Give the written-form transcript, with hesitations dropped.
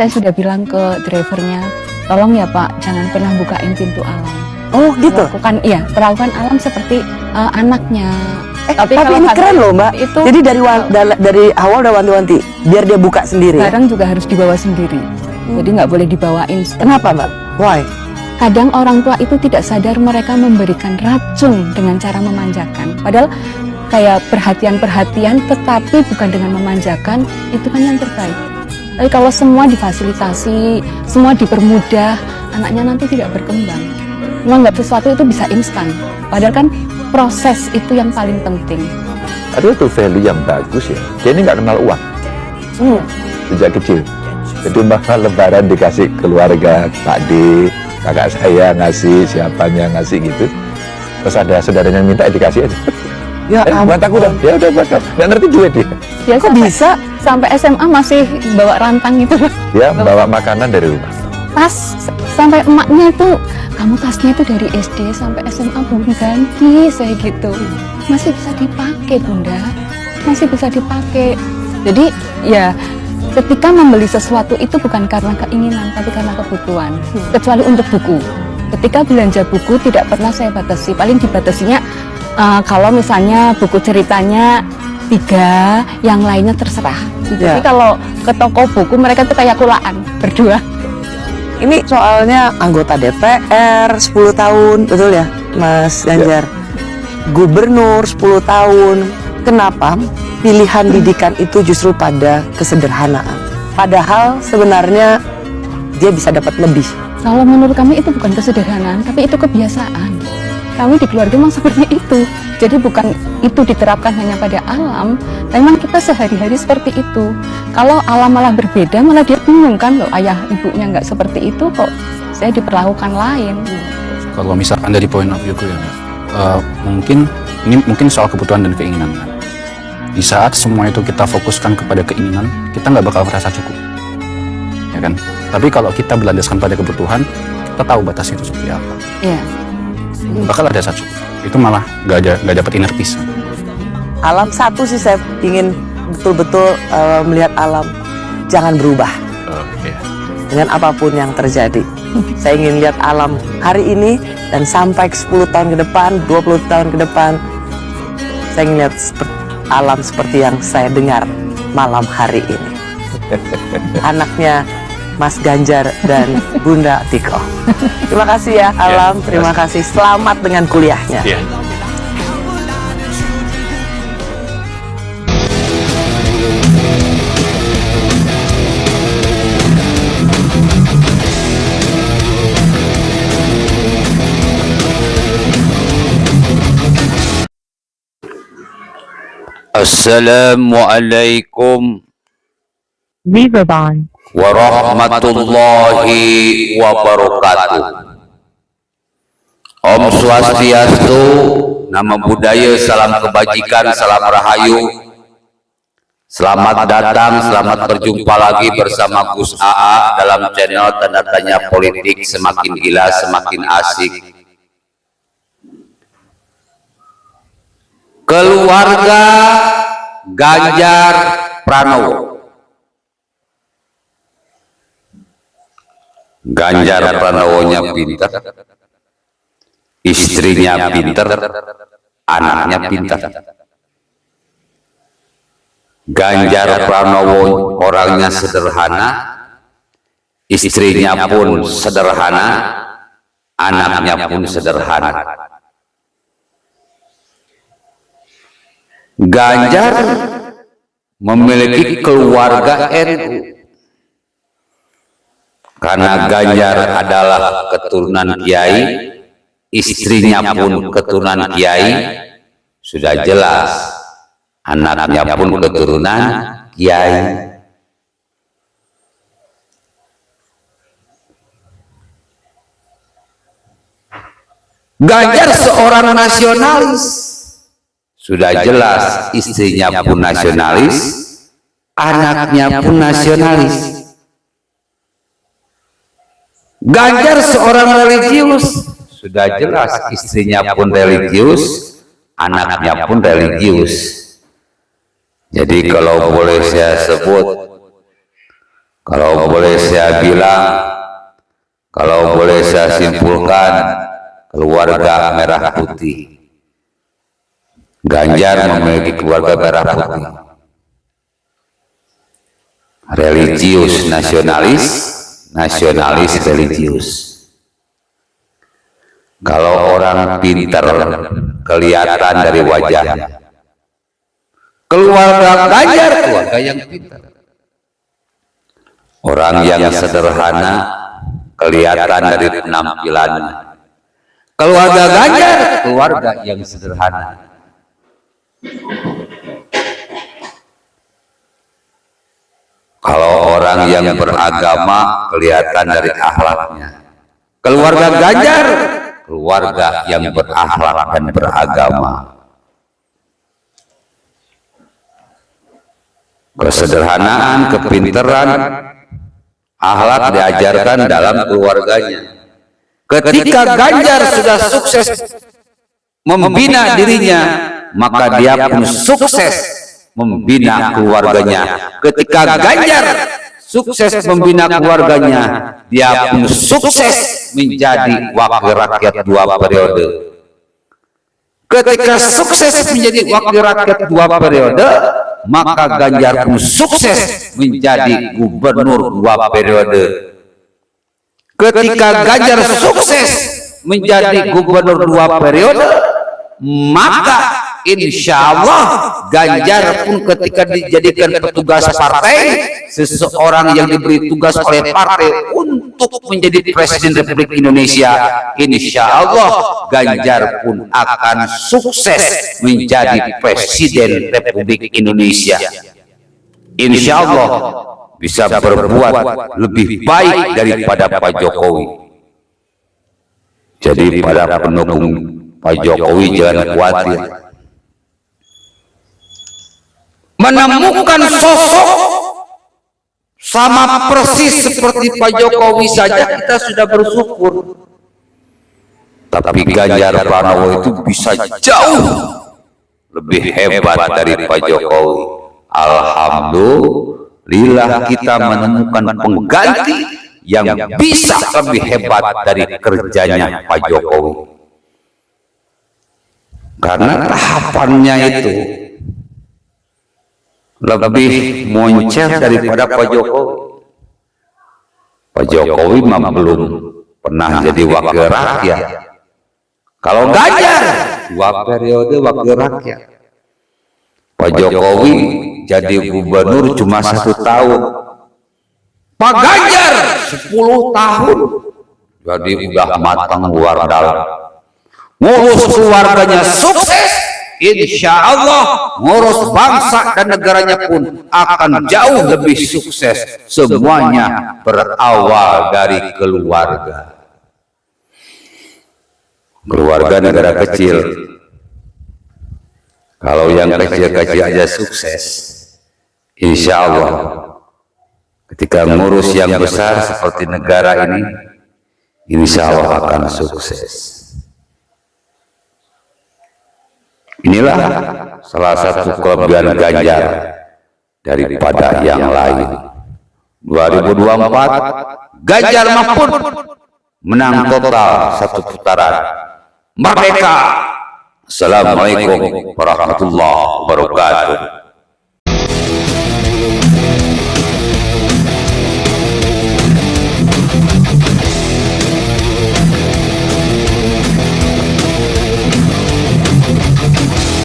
saya sudah bilang ke drivernya, tolong ya Pak, jangan pernah bukain pintu alam. Oh gitu? Perlakukan alam seperti anaknya. Tapi ini keren loh Mbak, itu, jadi dari awal udah wanti-wanti, biar dia buka sendiri. Barang juga harus dibawa sendiri, jadi nggak boleh dibawain. Kenapa Mbak? Why? Kadang orang tua itu tidak sadar mereka memberikan racun dengan cara memanjakan. Padahal kayak perhatian-perhatian tetapi bukan dengan memanjakan, itu kan yang terbaik. Tapi kalau semua difasilitasi, semua dipermudah, anaknya nanti tidak berkembang. Menganggap sesuatu itu bisa instan. Padahal kan proses itu yang paling penting. Ada tuh value yang bagus ya. Dia ini nggak kenal uang. Sejak kecil. Jadi bahkan lebaran dikasih keluarga, Pak D, kakak saya ngasih, siapanya ngasih gitu. Terus ada saudaranya yang minta dikasih aja. Ya buat aku dah, ya udah buat kamu. Nggak ngerti duit dia. Ya kok bisa sampai SMA masih bawa rantang gitu. Dia bawa makanan dari rumah. Tas sampai emaknya itu, kamu tasnya itu dari SD sampai SMA belum ganti, saya gitu. Masih bisa dipakai Bunda, masih bisa dipakai. Jadi ya ketika membeli sesuatu itu bukan karena keinginan tapi karena kebutuhan. Kecuali untuk buku. Ketika belanja buku tidak pernah saya batasi, paling dibatasinya kalau misalnya buku ceritanya 3, yang lainnya terserah. Jadi kalau ke toko buku mereka tuh kayak kulaan berdua. Ini soalnya anggota DPR 10 tahun, betul ya Mas Ganjar? Gubernur 10 tahun. Kenapa pilihan didikan itu justru pada kesederhanaan? Padahal sebenarnya dia bisa dapat lebih. Kalau menurut kami itu bukan kesederhanaan, tapi itu kebiasaan. Kami di keluarga memang seperti itu. Jadi bukan itu diterapkan hanya pada alam, memang kita sehari-hari seperti itu. Kalau alam malah berbeda, malah dia bingung kan, loh ayah ibunya nggak seperti itu kok saya diperlakukan lain. Kalau misalkan dari point of view ya, mungkin soal kebutuhan dan keinginan kan. Di saat semua itu kita fokuskan kepada keinginan, kita nggak bakal merasa cukup, ya kan? Tapi kalau kita berlandaskan pada kebutuhan, kita tahu batasnya itu seperti apa. Iya. Bakal ada rasa cukup. Itu malah nggak dapat inner peace. Alam satu sih saya ingin betul-betul melihat alam, jangan berubah dengan apapun yang terjadi. Saya ingin lihat alam hari ini dan sampai 10 tahun ke depan, 20 tahun ke depan, saya ingin lihat alam seperti yang saya dengar malam hari ini. Anaknya Mas Ganjar dan Bunda Tiko. Terima kasih ya Alam, terima kasih. Selamat dengan kuliahnya. Assalamualaikum warahmatullahi wabarakatuh. Om Swastiastu, nama budaya, salam kebajikan, salam rahayu. Selamat datang, selamat berjumpa lagi bersama Gus AA dalam channel Tanda Tanya Politik, semakin gila semakin asik. Keluarga Ganjar Pranowo. Ganjar Pranowonya pintar, istrinya pintar, anaknya pintar. Ganjar Pranowo orangnya sederhana, istrinya pun sederhana, anaknya pun sederhana. Ganjar memiliki keluarga NU. Karena Ganjar adalah keturunan Kiai, istrinya pun keturunan Kiai, sudah jelas anaknya pun keturunan Kiai. Ganjar seorang nasionalis, sudah jelas istrinya pun nasionalis, anaknya pun nasionalis. Ganjar seorang religius, sudah jelas istrinya pun religius, anaknya pun religius. Jadi kalau boleh saya sebut, Kalau boleh saya bilang, kalau boleh saya simpulkan, keluarga merah putih. Ganjar memiliki keluarga merah putih. Religius nasionalis, nasionalis religius. Kalau orang pintar kelihatan dari wajahnya. Keluarga Ganjar keluarga yang pintar. Orang yang sederhana kelihatan dari penampilannya. Keluarga Ganjar keluarga yang sederhana. Kalau orang yang beragama kelihatan dari akhlaknya. Keluarga Ganjar keluarga yang berakhlak dan beragama. Kesederhanaan, kepintaran, akhlak diajarkan dalam keluarganya. Ketika Ganjar sudah sukses membina dirinya, maka dia pun sukses membina keluarganya. Ketika Ganjar sukses membina keluarganya, dia pun sukses menjadi wakil rakyat 2 periode. Ketika sukses menjadi wakil rakyat 2 periode, maka Ganjar pun sukses menjadi gubernur 2 periode. Ketika Ganjar sukses menjadi gubernur 2 periode, maka insya Allah Ganjar pun ketika dijadikan petugas partai, seseorang yang diberi tugas oleh partai untuk menjadi Presiden Republik Indonesia, insya Allah Ganjar pun akan sukses menjadi Presiden Republik Indonesia. Insya Allah bisa berbuat lebih baik daripada Pak Jokowi. Jadi pada pendukung Pak Jokowi jangan khawatir. Menemukan sosok sama persis seperti Pak Jokowi saja kita sudah bersyukur. Tapi Ganjar Pranowo itu bisa jauh lebih hebat dari Pak Jokowi. Alhamdulillah kita menemukan pengganti yang bisa lebih hebat dari kerjanya Pak Jokowi. Karena tahapannya itu lebih moncer daripada Pak Jokowi. Pak Jokowi mah belum pernah jadi wakil rakyat. Kalau Ganjar 2 periode wakil rakyat. Pak Jokowi jadi gubernur cuma 1 tahun. Pak Ganjar 10 tahun. Jadi udah matang luar dalam. Ngurus keluarganya sukses, insya Allah ngurus bangsa dan negaranya pun akan jauh lebih sukses. Semuanya berawal dari keluarga. Keluarga negara kecil. Kalau yang kecil-kecil aja sukses, insya Allah ketika ngurus yang besar seperti negara ini, insya Allah akan sukses. Inilah salah satu kelebihan Ganjar daripada yang lain. 2024 Ganjar Mahfud menang total 1 putaran. Merdeka. Assalamualaikum warahmatullahi wabarakatuh.